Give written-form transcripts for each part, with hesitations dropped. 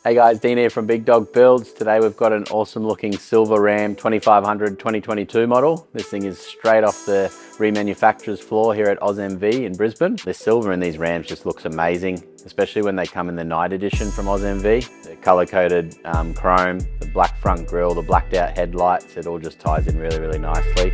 Hey guys, Dean here from Big Dog Builds. Today we've got an awesome looking silver Ram 2500 2022 model. This thing is straight off the remanufacturer's floor here at OzMV in Brisbane. The silver in these Rams just looks amazing, especially when they come in the night edition from OzMV. The color-coded chrome, the black front grille, the blacked out headlights, it all just ties in really, really nicely.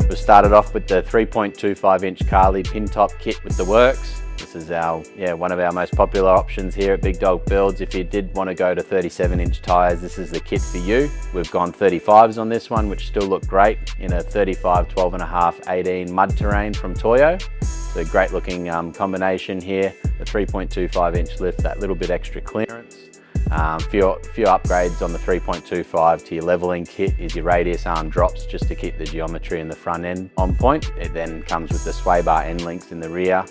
We started off with the 3.25 inch Carli Pintop kit with the works. This is one of our most popular options here at Big Dog Builds. If you did want to go to 37 inch tyres, this is the kit for you. We've gone 35s on this one, which still look great in a 35, 12.5, 18 mud terrain from Toyo. So a great looking combination here. The 3.25 inch lift, that little bit extra clearance. Few upgrades on the 3.25 to your leveling kit is your radius arm drops, just to keep the geometry in the front end on point. It then comes with the sway bar end links in the rear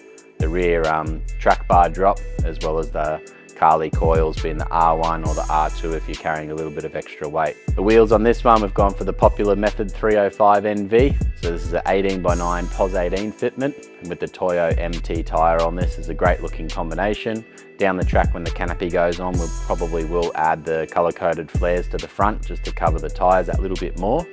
track bar drop, as well as the Carli coils being the R1 or the R2 if you're carrying a little bit of extra weight. The wheels on this one, we've gone for the popular Method 305 NV. So this is an 18x9 POS 18 fitment, and with the Toyo MT tyre on this is a great looking combination. Down the track when the canopy goes on, we probably will add the colour-coded flares to the front just to cover the tyres that little bit more.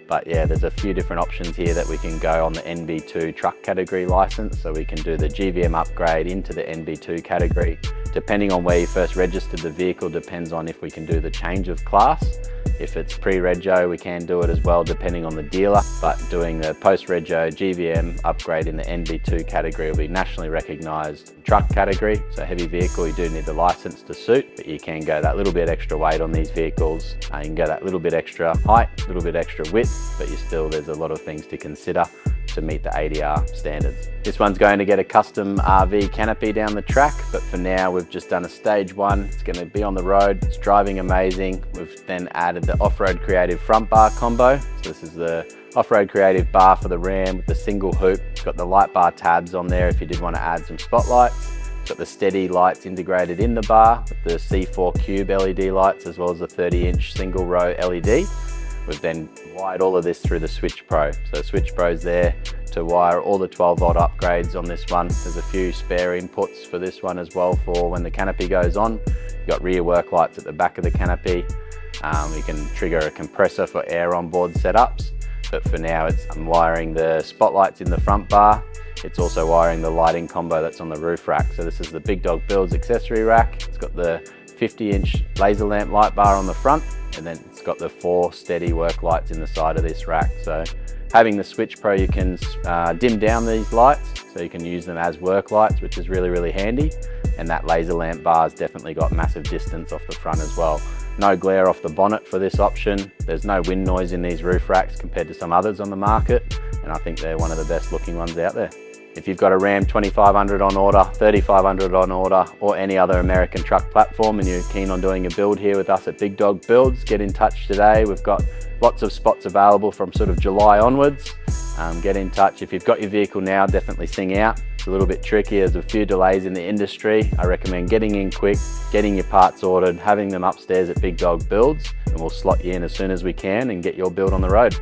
But yeah, there's a few different options here that we can go on the NB2 truck category license. So we can do the GVM upgrade into the NB2 category. Depending on where you first registered the vehicle, depends on if we can do the change of class. If it's pre-rego, we can do it as well, depending on the dealer. But doing the post-rego GVM upgrade in the NB2 category will be nationally recognised truck category. So heavy vehicle, you do need the licence to suit, but you can go that little bit extra weight on these vehicles. You can go that little bit extra height, a little bit extra width, but there's a lot of things to consider to meet the ADR standards. This one's going to get a custom RV canopy down the track, but for now we've just done a stage one. It's going to be on the road, it's driving amazing. We've then added the Offroad Creative front bar combo. So this is the Offroad Creative bar for the Ram with the single hoop. It's got the light bar tabs on there if you did want to add some spotlights. It's got the Stedi lights integrated in the bar with the C4 Cube LED lights, as well as the 30-inch single row LED. We've then wired all of this through the Switch Pro. So Switch Pro's there to wire all the 12 volt upgrades on this one. There's a few spare inputs for this one as well for when the canopy goes on. You've got rear work lights at the back of the canopy. You can trigger a compressor for air on board setups. But for now, I'm wiring the spotlights in the front bar. It's also wiring the lighting combo that's on the roof rack. So this is the Big Dog Builds accessory rack. It's got the 50-inch laser lamp light bar on the front, and then it's got the 4 Stedi work lights in the side of this rack. So having the Switch Pro, you can dim down these lights, so you can use them as work lights, which is really, really handy. And that laser lamp bar's definitely got massive distance off the front as well. No glare off the bonnet for this option. There's no wind noise in these roof racks compared to some others on the market, and I think they're one of the best looking ones out there. If you've got a Ram 2500 on order, 3500 on order, or any other American truck platform and you're keen on doing a build here with us at Big Dog Builds, get in touch today. We've got lots of spots available from sort of July onwards. Get in touch. If you've got your vehicle now, definitely sing out. It's a little bit tricky, there's a few delays in the industry. I recommend getting in quick, getting your parts ordered, having them upstairs at Big Dog Builds, and we'll slot you in as soon as we can and get your build on the road.